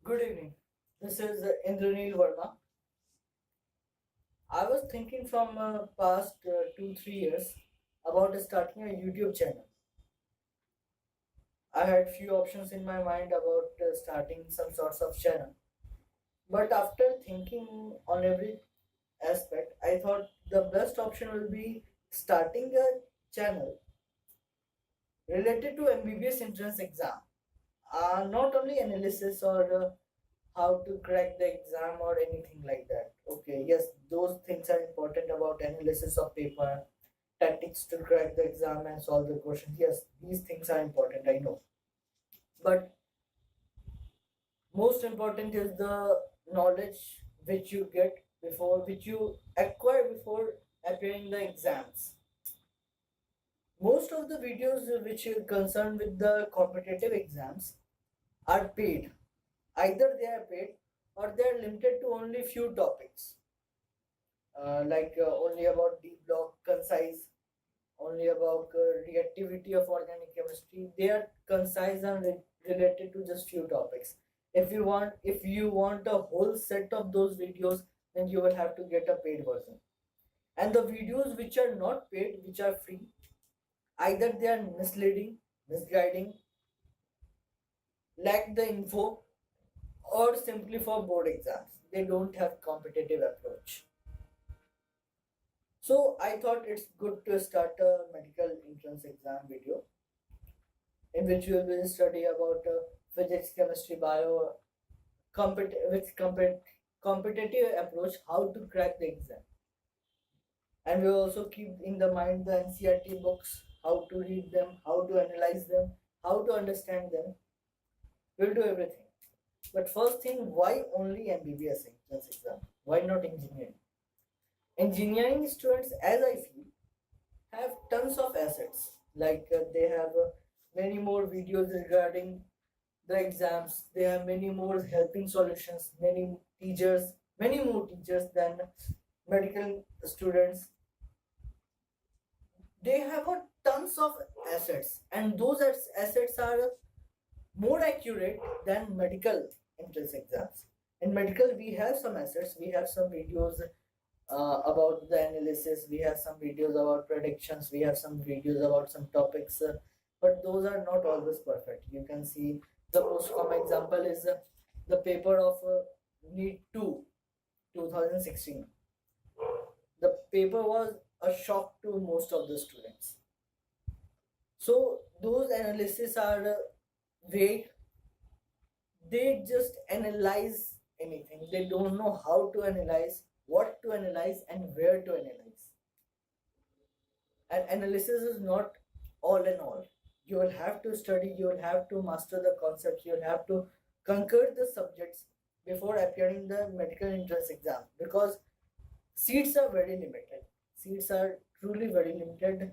Good evening. This is Indraneel Verma. I was thinking from past 2 3 years about starting a YouTube channel. I had few options in my mind about starting some sorts of channel, but after thinking on every aspect, I thought the best option will be starting a channel related to MBBS entrance exam. Not only analysis or how to crack the exam or anything like that. Okay, yes, those things are important about analysis of paper, tactics to crack the exam and solve the questions. Yes, these things are important, I know. But most important is the knowledge which you get before, which you acquire before appearing the exams. Most of the videos which are concerned with the competitive exams are paid. Either they are paid or they are limited to only few topics, like only about deep block, concise, only about reactivity of organic chemistry. They are concise and related to just few topics. If you want a whole set of those videos, then you will have to get a paid version. And the videos which are not paid, which are free, either they are misleading, misguiding, lack the info, or simply for board exams. They don't have competitive approach. So I thought it's good to start a medical entrance exam video in which we will study about physics, chemistry, bio, competitive approach how to crack the exam. And we also keep in the mind the NCRT books, how to read them, how to analyze them, how to understand them. We'll do everything. But first thing, why only MBBS entrance exam? Why not engineering? Engineering students, as I feel, have tons of assets. Like they have many more videos regarding the exams. They have many more helping solutions. Many more teachers than medical students. They have a tons of assets, and those assets are more accurate than medical entrance exams. In medical, we have some assets. We have some videos about the analysis. We have some videos about predictions. We have some videos about some topics, but those are not always perfect. You can see the most common example is the paper of NEET 2 2016. The paper was a shock to most of the students. So those analysis are vague. They just analyze anything. They don't know how to analyze, what to analyze, and where to analyze. And analysis is not all in all. You will have to study, you will have to master the concepts, you will have to conquer the subjects before appearing the medical entrance exam, because seats are very limited. Seats are truly very limited.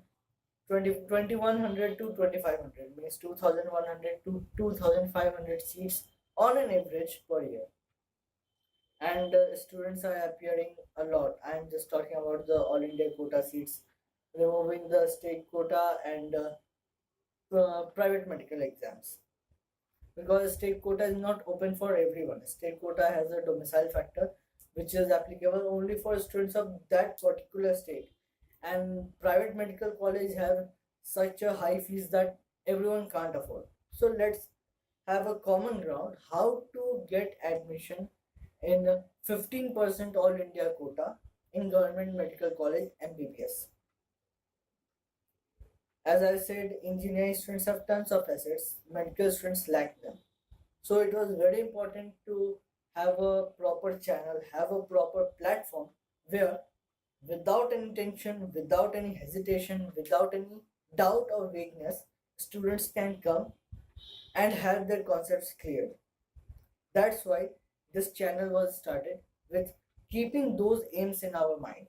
2100 to 2500 means 2100 to 2500 seats on an average per year. And students are appearing a lot. I'm just talking about the all India quota seats, removing the state quota and private medical exams, because state quota is not open for everyone. State quota has a domicile factor which is applicable only for students of that particular state, and private medical college have such a high fees that everyone can't afford. So let's have a common ground how to get admission in 15% all India quota in government medical college MBBS. As I said, engineering students have tons of assets, medical students lack them. So it was very important to have a proper channel, have a proper platform where, without any tension, without any hesitation, without any doubt or vagueness, students can come and have their concepts cleared. That's why this channel was started, with keeping those aims in our mind.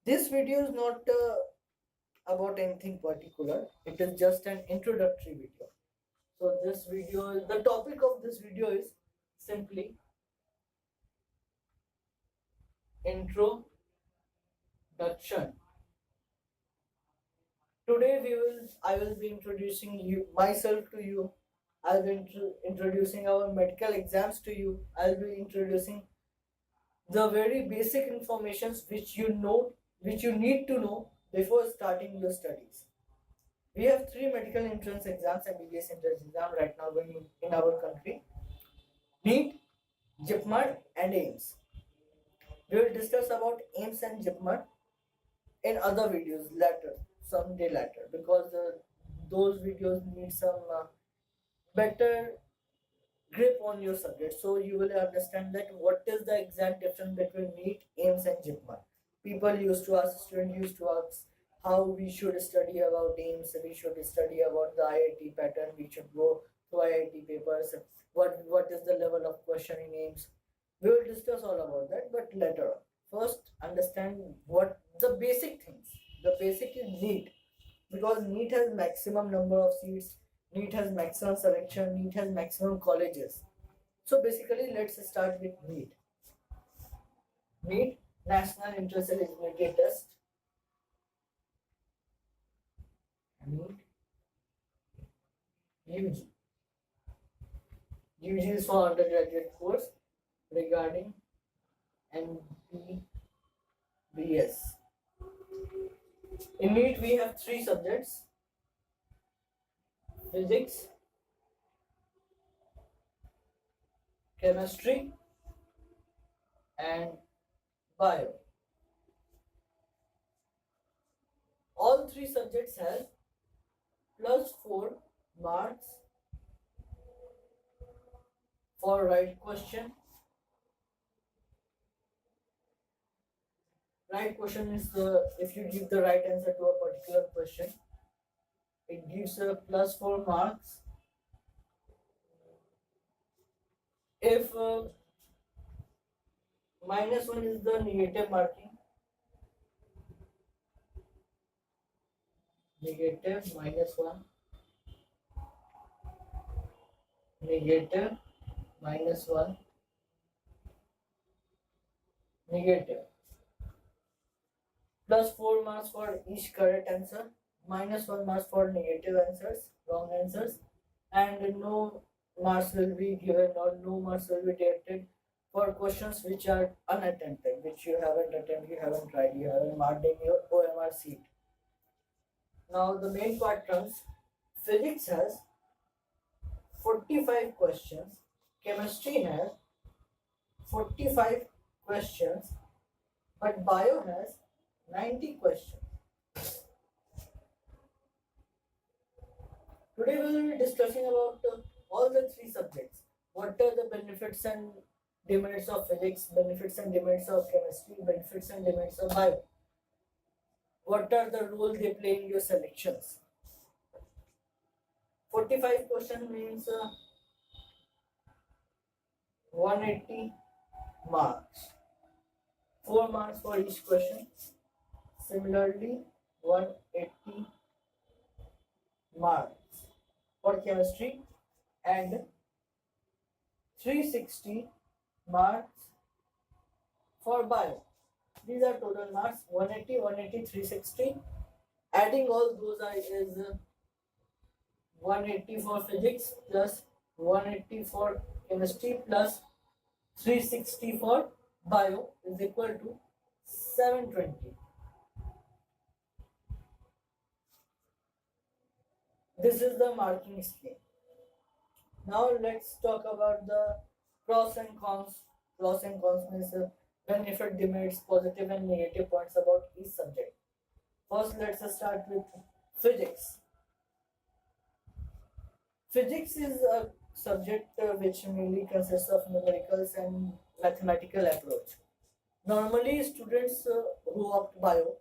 This video is not about anything particular, it is just an introductory video. So the topic of this video is simply introduction. Today I will be introducing you myself to you. I'll be introducing our medical exams to you. I'll be introducing the very basic informations which you need to know before starting your studies. We have three medical entrance exams, MBBS entrance exam right now going in our country: NEET, JIPMER, and AIMS. We will discuss about AIMS and JIPMER in other videos later, someday later, because those videos need some better grip on your subject, so you will understand that what is the exact difference between NEET, AIMS, and JIPMER. Students used to ask how we should study about AIMS, we should study about the IIT pattern, we should go to IIT papers, what is the level of question in AIMS. We will discuss all about that, but later on. First, understand what the basic things. The basic is NEET, because NEET has maximum number of seats, NEET has maximum selection, NEET has maximum colleges. So basically, let's start with NEET. NEET, National Entrance Eligibility Test. NEET, UG. UG is for undergraduate course regarding MBBS. In NEET, we have three subjects: physics, chemistry, and bio. All three subjects have +4 marks for right question. Right question is if you give the right answer to a particular question, it gives a +4 marks. If -1 is the negative marking, negative -1, negative -1, negative. +4 marks for each correct answer, -1 marks for negative answers, wrong answers, and no marks will be given or no marks will be deducted for questions which are unattempted, which you haven't attempted, you haven't tried, you haven't marked in your OMR sheet. Now the main part comes. Physics has 45 questions, chemistry has 45 questions, but bio has 90 questions. Today we will be discussing about all the three subjects. What are the benefits and demerits of physics, benefits and demerits of chemistry, benefits and demerits of bio? What are the roles they play in your selections? 45 question means 180 marks. 4 marks for each question. Similarly, 180 marks for chemistry and 360 marks for bio. These are total marks: 180, 180, 360. Adding all those is 180 for physics plus 180 for chemistry plus 360 for bio is equal to 720. This is the marking scheme. Now let's talk about the pros and cons. Pros and cons means benefit, demerits, positive and negative points about each subject. First, let's start with physics. Physics is a subject which mainly consists of numericals and mathematical approach. Normally, students who opt bio,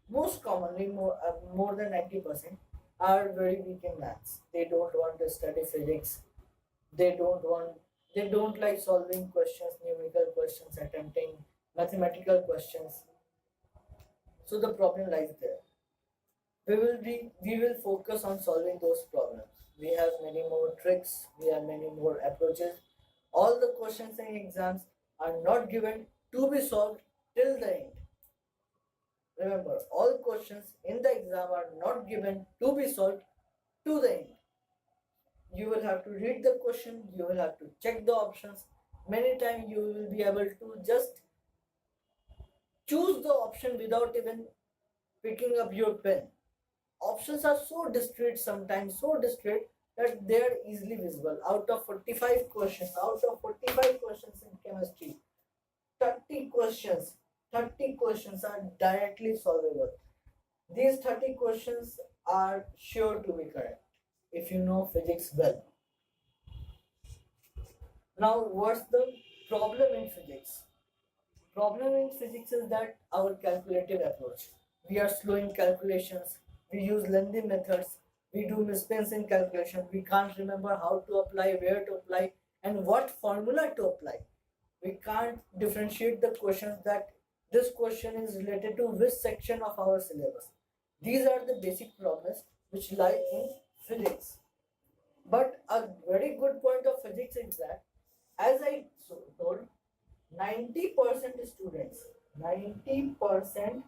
most commonly more than 90%, are very weak in maths. They don't want to study physics. They don't like solving questions, numerical questions, attempting mathematical questions. So the problem lies there. We will focus on solving those problems. We have many more tricks, we have many more approaches. All the questions in exams are not given to be solved till the end. Remember, all questions in the exam are not given to be solved to the end. you will have to read the question, you will have to check the options. Many times you will be able to just choose the option without even picking up your pen. Options are so discrete, sometimes so discrete, that they are easily visible. Out of 45 questions in chemistry, 30 questions, 30 questions are directly solvable. These 30 questions are sure to be correct if you know physics well. Now, what's the problem in physics? Problem in physics is that our calculative approach. We are slow in calculations. We use lengthy methods. We do misspends in calculation. We can't remember how to apply, where to apply, and what formula to apply. We can't differentiate the questions that this question is related to which section of our syllabus. These are the basic problems which lie in physics. But a very good point of physics is that, as I told, 90% students, 90%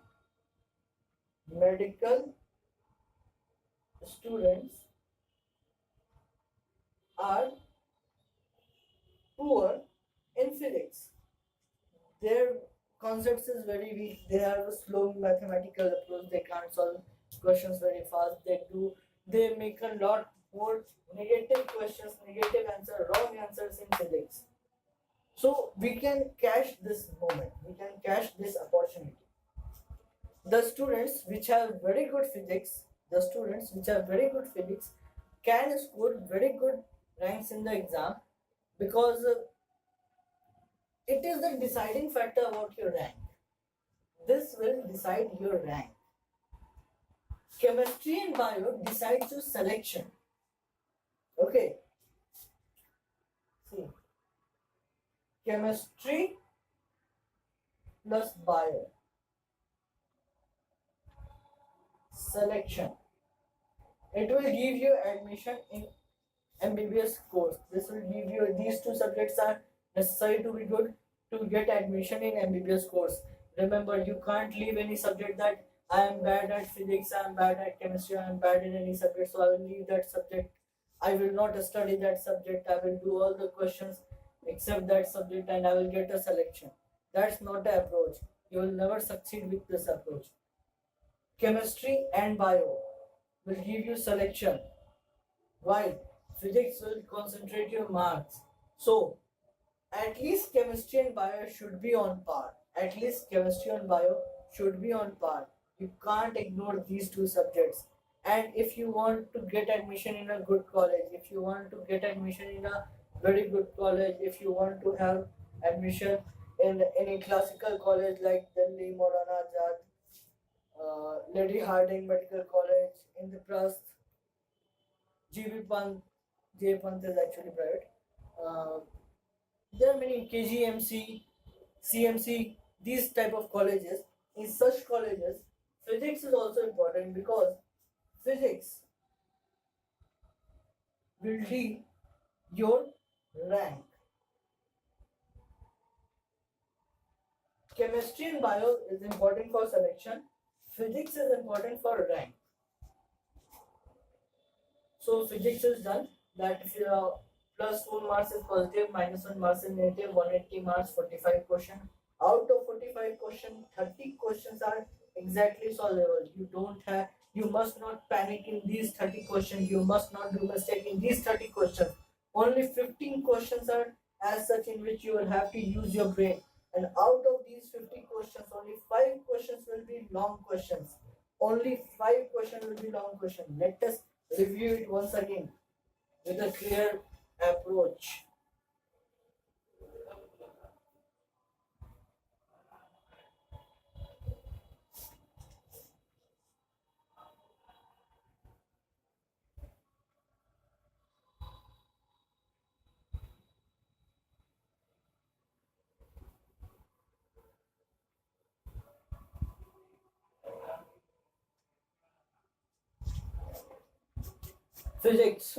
medical students are poor in physics. Their concepts is very weak. They have a slow mathematical approach. They can't solve questions very fast. They make a lot more negative questions, negative answer, wrong answers in physics. So we can catch this moment. We can catch this opportunity. The students which have very good physics, the students which have very good physics can score very good ranks in the exam, because it is the deciding factor about your rank. This will decide your rank. Chemistry and bio decides your selection. Okay. See, chemistry plus bio selection. It will give you admission in MBBS course. This will give you, these two subjects are necessary to be good to get admission in MBBS course. Remember, you can't leave any subject that I am bad at physics, I am bad at chemistry, I am bad in any subject, so I will leave that subject. I will not study that subject. I will do all the questions except that subject and I will get a selection. That's not the approach. You will never succeed with this approach. Chemistry and bio will give you selection, while physics will concentrate your marks. So, at least chemistry and bio should be on par. At least chemistry and bio should be on par. You can't ignore these two subjects. And if you want to get admission in a good college, if you want to get admission in a very good college, if you want to have admission in any classical college like Delhi, Maulana Azad, Lady Harding Medical College, Indraprasth, GB Pant, J Pant is actually private. Uh, there are many KGMC, CMC, these type of colleges. In such colleges, physics is also important, because physics will lead your rank. Chemistry and bio is important for selection. Physics is important for rank. So physics is done, that if plus 4 marks is positive, minus 1 marks is negative, 180 marks, 45 question. Out of 45 question, 30 questions are exactly solvable. You must not panic in these 30 questions. You must not do mistake in these 30 questions. Only 15 questions are as such in which you will have to use your brain. And out of these 50 questions, only 5 questions will be long questions. Only 5 questions will be long questions. Let us review it once again with a clear approach. Physics.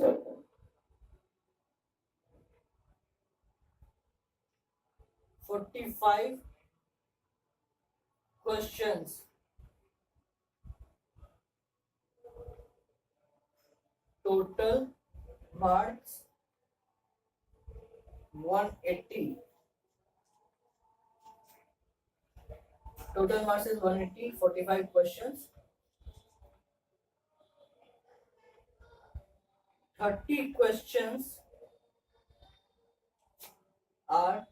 45 questions. Total marks 180. Total marks is 180, 45 questions. 30 questions are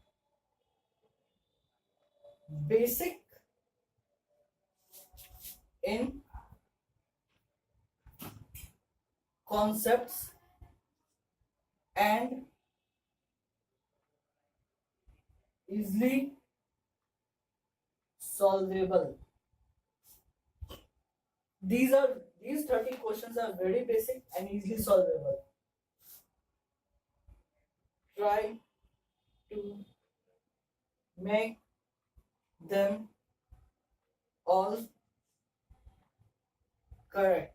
basic in concepts and easily solvable. These 30 questions are very basic and easily solvable. Try to make them all correct.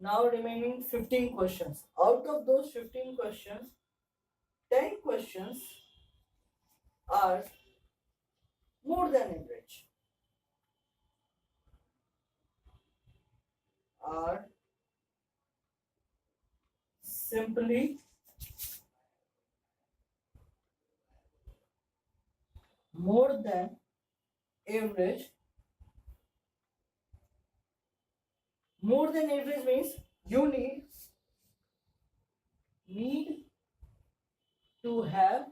Now remaining 15 questions. Out of those 15 questions, 10 questions are more than average. Are simply more than average. More than average means you need to have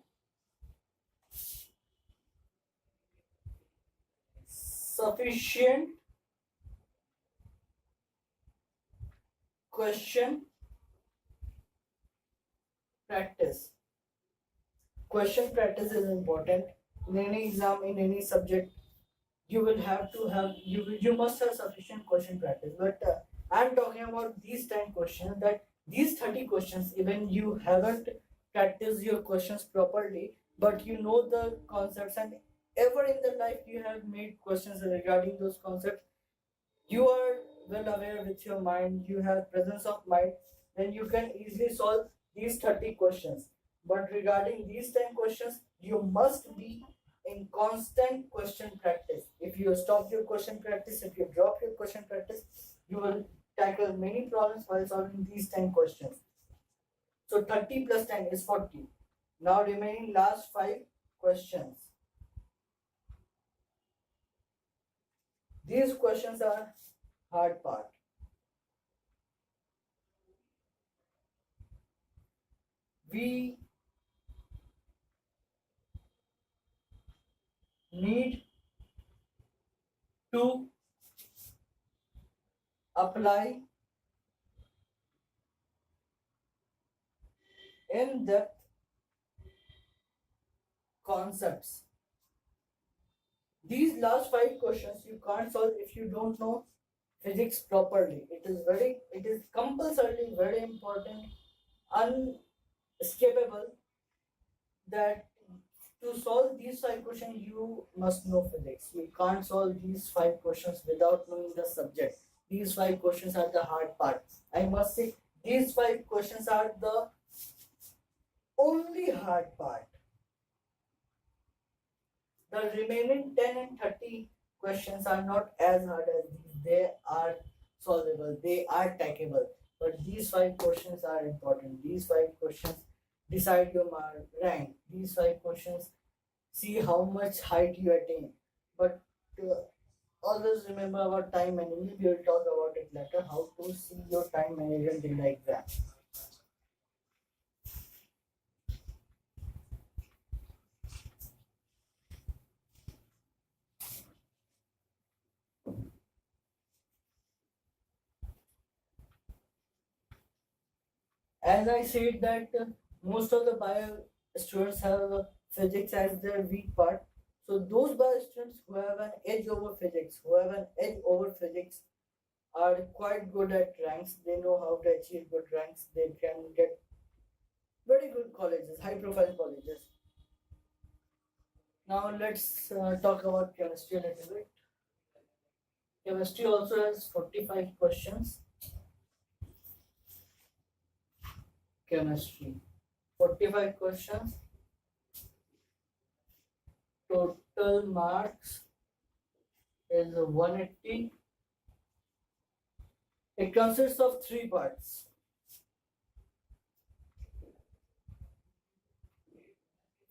sufficient question practice. Question practice is important in any exam, in any subject. You will have to have you must have sufficient question practice. But I'm talking about these 10 questions, that these 30 questions, even you haven't practiced your questions properly, but you know the concepts, and ever in the life you have made questions regarding those concepts, you are well aware with your mind, you have presence of mind, then you can easily solve these 30 questions. But regarding these 10 questions, you must be in constant question practice. If you stop your question practice, if you drop your question practice, you will tackle many problems while solving these 10 questions. So 30 plus 10 is 40. Now remaining last 5 questions. These questions are hard part. We need to apply in-depth concepts. These last 5 questions you can't solve if you don't know physics properly. It is compulsorily very important, unescapable, that to solve these 5 questions you must know physics. You can't solve these 5 questions without knowing the subject. These 5 questions are the hard part. I must say these 5 questions are the only hard part. The remaining 10 and 30 questions are not as hard as these. They are solvable, they are tackable. But these 5 questions are important. These 5 questions decide your rank. These 5 questions see how much height you attain. But always remember about time management. We will talk about it later. How to see your time management in the exam. As I said that most of the bio students have physics as their weak part. So those bio students who have an edge over physics, are quite good at ranks. They know how to achieve good ranks. They can get very good colleges, high profile colleges. Now let's talk about chemistry a little bit. Chemistry also has 45 questions. Chemistry, 45 questions. Total marks is 180. It consists of three parts: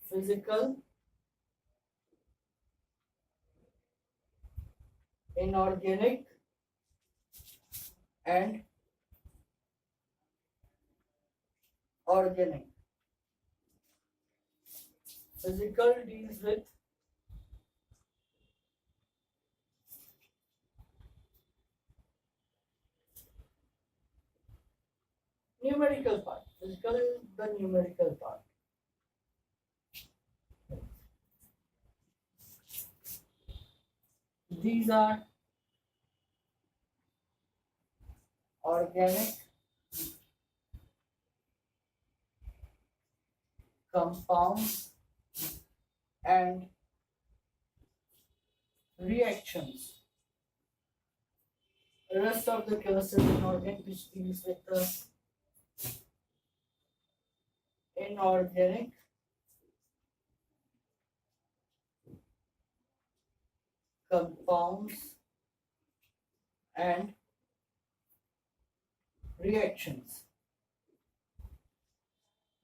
physical, inorganic, and organic. Physical deals with numerical part. Physical is the numerical part. These are organic, compounds, and reactions. The rest of the chemistry is inorganic, which deals with the inorganic, compounds, and reactions.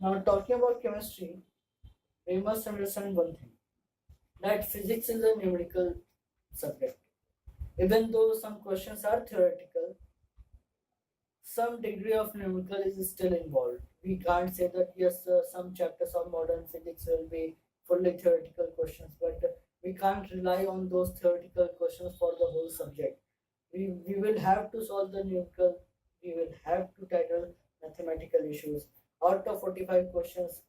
Now, talking about chemistry, we must understand one thing, that physics is a numerical subject. Even though some questions are theoretical, some degree of numerical is still involved. We can't say that yes, some chapters of modern physics will be fully theoretical questions, but we can't rely on those theoretical questions for the whole subject. We will have to solve the numerical, we will have to tackle mathematical issues. Out of 45 questions,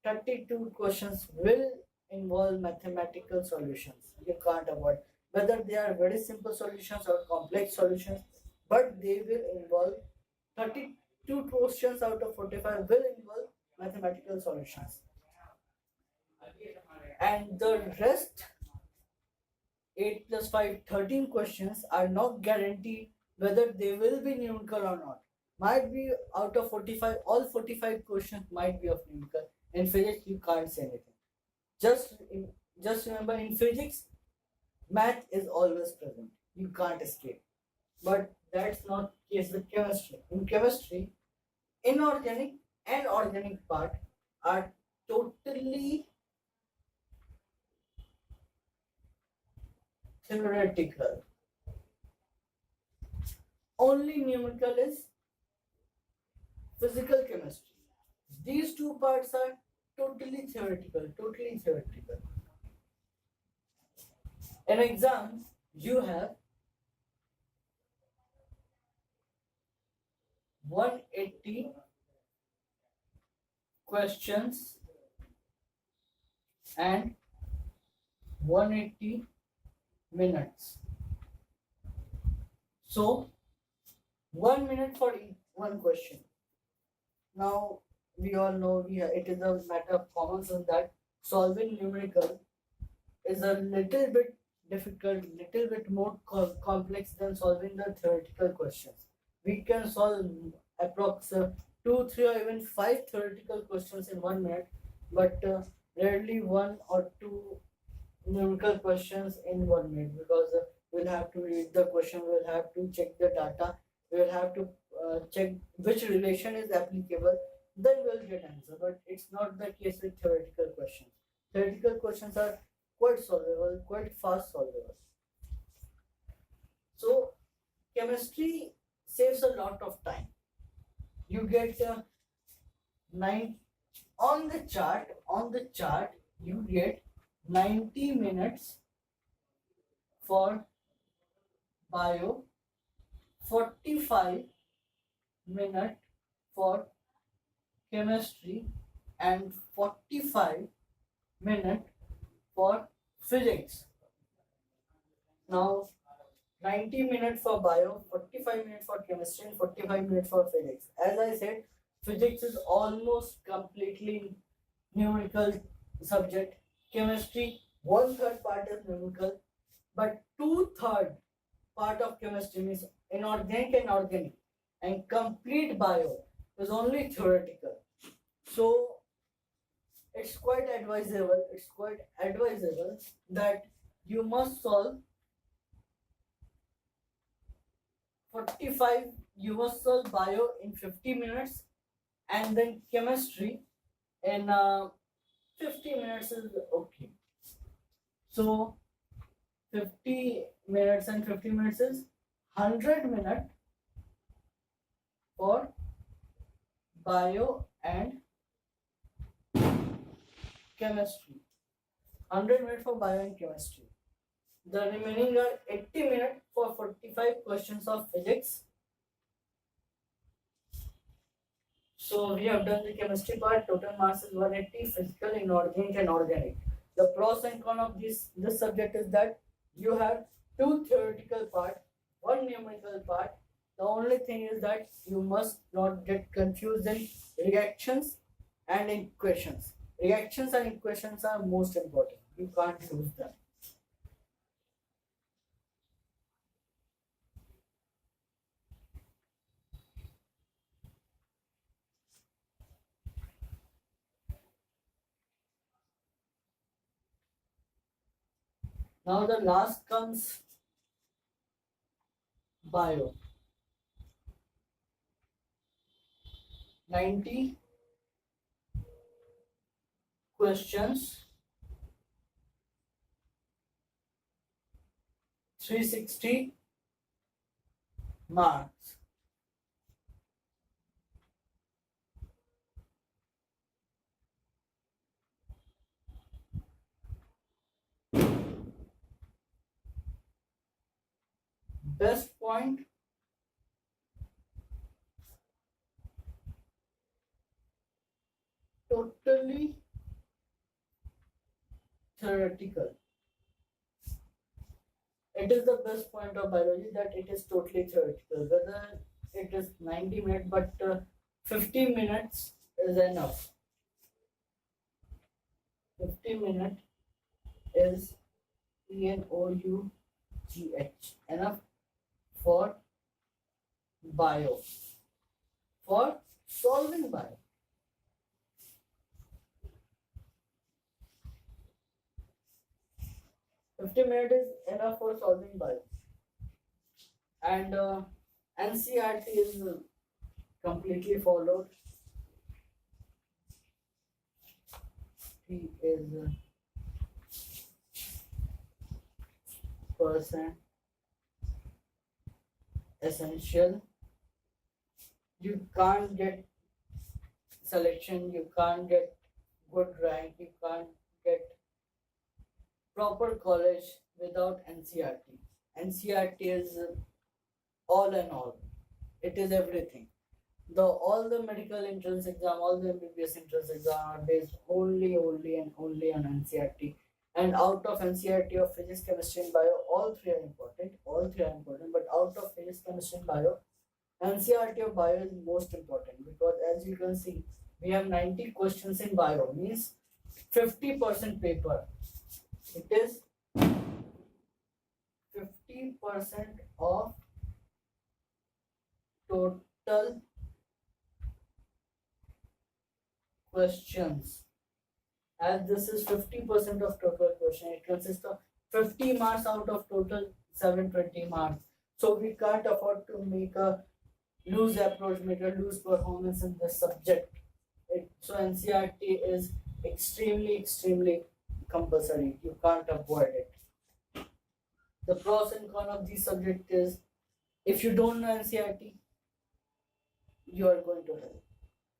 32 questions will involve mathematical solutions. You can't avoid whether they are very simple solutions or complex solutions, but they will involve 32 questions out of 45 will involve mathematical solutions. And the rest 8 plus 5, 13 questions are not guaranteed whether they will be numerical or not. Might be out of 45, all 45 questions might be of numerical. In physics, you can't say anything. Just remember, in physics, math is always present. You can't escape. But that's not the case with chemistry. In chemistry, inorganic and organic part are totally theoretical. Only numerical is physical chemistry. These two parts are totally theoretical, totally theoretical. In exams, you have 180 questions and 180 minutes. So 1 minute for each one question. Now we all know it is a matter of common sense that solving numerical is a little bit difficult, little bit more complex than solving the theoretical questions. We can solve approx 2, 3, or even 5 theoretical questions in 1 minute, but rarely 1 or 2 numerical questions in 1 minute, because we'll have to read the question, we'll have to check the data, we'll have to check which relation is applicable, then we'll get answer. But it's not the case with theoretical questions. Theoretical questions are quite solvable, quite fast solvable. So chemistry saves a lot of time. You get 9 on the chart you get 90 minutes for bio, 45 minutes for chemistry, and 45 minutes for physics. Now 90 minutes for bio, 45 minutes for chemistry, and 45 minutes for physics. As I said, physics is almost completely numerical subject. Chemistry, 1/3 part is numerical, but 2/3 part of chemistry means inorganic and organic, and complete bio is only theoretical. So it's quite advisable that you must solve 45 universal bio in 50 minutes, and then chemistry in 50 minutes is okay. So 50 minutes and 50 minutes is 100 minutes for bio and chemistry. 100 minutes for bio and chemistry. The remaining are 80 minutes for 45 questions of physics. So we have done the chemistry part. Total mass is 180. Physical, inorganic, and organic. The pros and cons of this subject is that you have 2 theoretical part, 1 numerical part. The only thing is that you must not get confused in reactions and equations. Reactions and equations are most important. You can't lose them. Now the last comes bio. 90 questions, 360 marks. Best point, totally theoretical. It is the best point of biology that it is totally theoretical. Whether it is 90 minutes, but 50 minutes is enough. 50 minutes is ENOUGH enough for bio, for solving bio. $50 is enough for solving bio. And NCRT is completely followed. He is percent essential. You can't get selection, you can't get good rank, you can't get proper college without NCRT. NCRT is all in all. It is everything. All the medical entrance exam, all the MBBS entrance exam are based only and only on NCRT. And out of NCRT of physics, chemistry, and bio, all three are important. All three are important. But out of physics, chemistry, and bio, NCRT of bio is most important, because as you can see, we have 90 questions in bio, means 50% paper. It is 50% of total questions. As this is 50% of total question, it consists of 50 marks out of total 720 marks. So we can't afford to make a loose approach, make a loose performance in this subject. So NCRT is extremely compulsory. You can't avoid it. The pros and cons of this subject is, if you don't know NCRT, you are going to hell.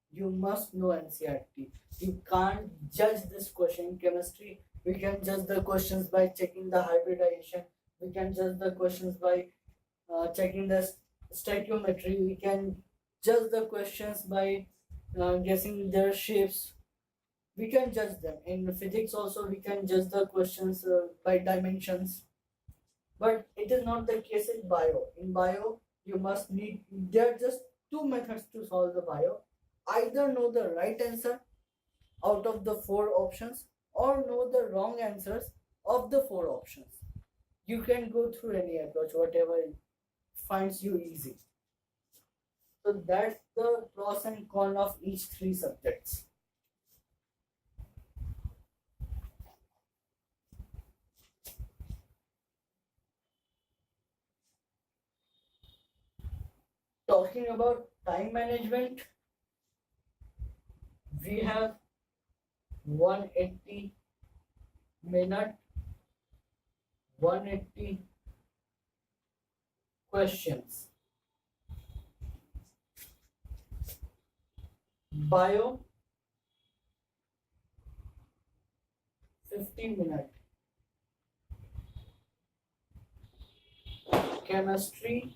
You must know NCRT. You can't judge this question. In chemistry, we can judge the questions by checking the hybridization. We can judge the questions by checking the stoichiometry. We can judge the questions by guessing their shapes. We can judge them. In physics also, we can judge the questions by dimensions. But it is not the case in bio. In bio, you must need, there are just two methods to solve the bio. Either know the right answer out of the 4 options, or know the wrong answers of the 4 options. You can go through any approach, whatever finds you easy. So that's the pros and cons of each 3 subjects. talking about time management, we have 180 minute, 180 questions. Bio, 50 minute. Chemistry,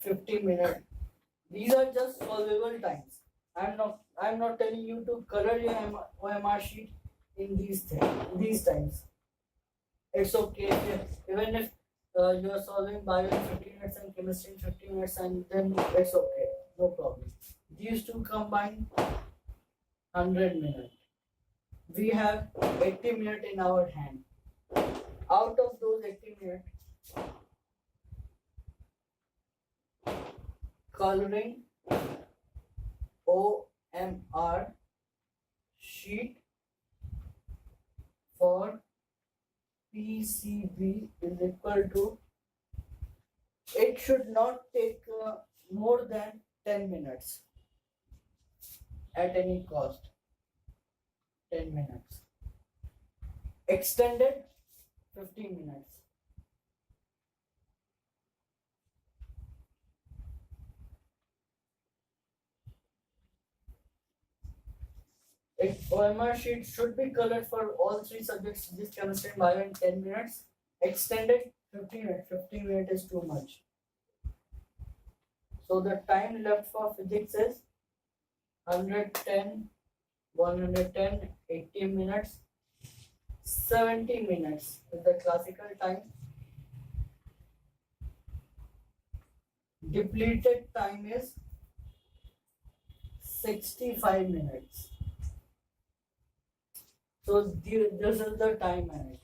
50 minute. These are just solvable times. I'm not telling you to color your OMR sheet in these times. It's okay even if you are solving bio in 15 minutes and chemistry in 15 minutes, and then it's okay, no problem. These two combine 100 minutes. We have 80 minutes in our hand. Out of those 80 minutes, coloring OMR sheet for PCB is equal to, it should not take more than 10 minutes at any cost. 10 minutes. Extended, 15 minutes. OMR sheet should be colored for all three subjects, physics, chemistry, and bio, in 10 minutes. Extended, 15 minutes. 15 minutes is too much. So the time left for physics is 110, 110, 80 minutes. 70 minutes is the classical time. Depleted time is 65 minutes. So this is the time management.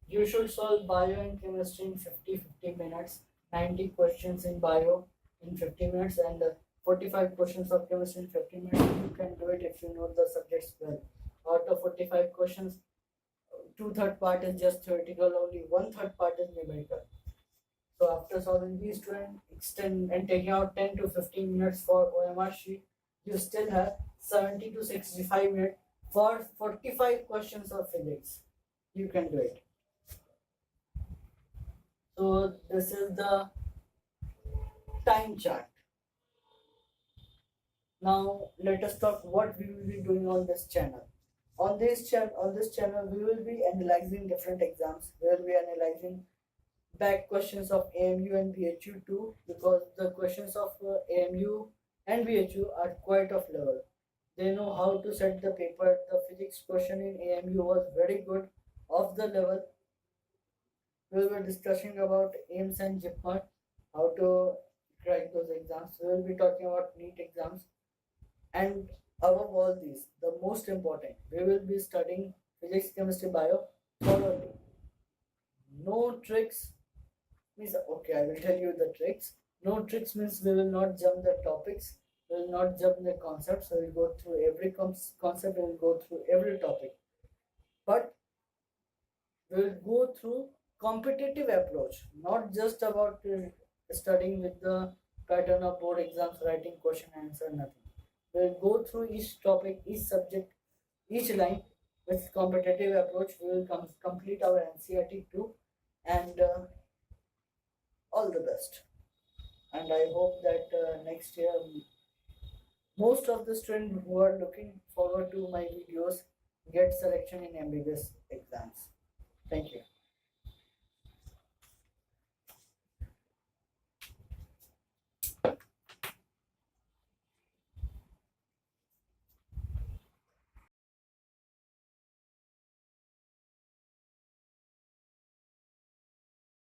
You should solve bio and chemistry in 50 minutes, 90 questions in bio in 50 minutes, and 45 questions of chemistry in 50 minutes. You can do it if you know the subjects well. Out of 45 questions, 2/3 part is just theoretical, only 1/3 part is numerical. So after solving these two and extend and taking out 10 to 15 minutes for OMR sheet, you still have 70 to 65 minutes for 45 questions of physics. You can do it. So this is the time chart. Now let us talk what we will be doing on this channel. On this channel, we will be analyzing different exams. We will be analyzing back questions of AMU and BHU too, because the questions of AMU and BHU are quite of level. They know how to set the paper. The physics question in AMU was very good, of the level. We will be discussing about AIMS and JIPMER, how to crack those exams. We will be talking about NEET exams. And above all these, the most important, we will be studying physics, chemistry, bio thoroughly. No tricks means, okay, I will tell you the tricks. No tricks means we will not jump the topics, we will not jump the concepts. We will go through every concept, we will go through every topic. But we will go through competitive approach, not just about studying with the pattern of board exams, writing question answer, nothing. We'll go through each topic, each subject, each line with competitive approach. We will complete our NCERT too, and all the best. And I hope that next year most of the students who are looking forward to my videos get selection in ambiguous exams. Thank you.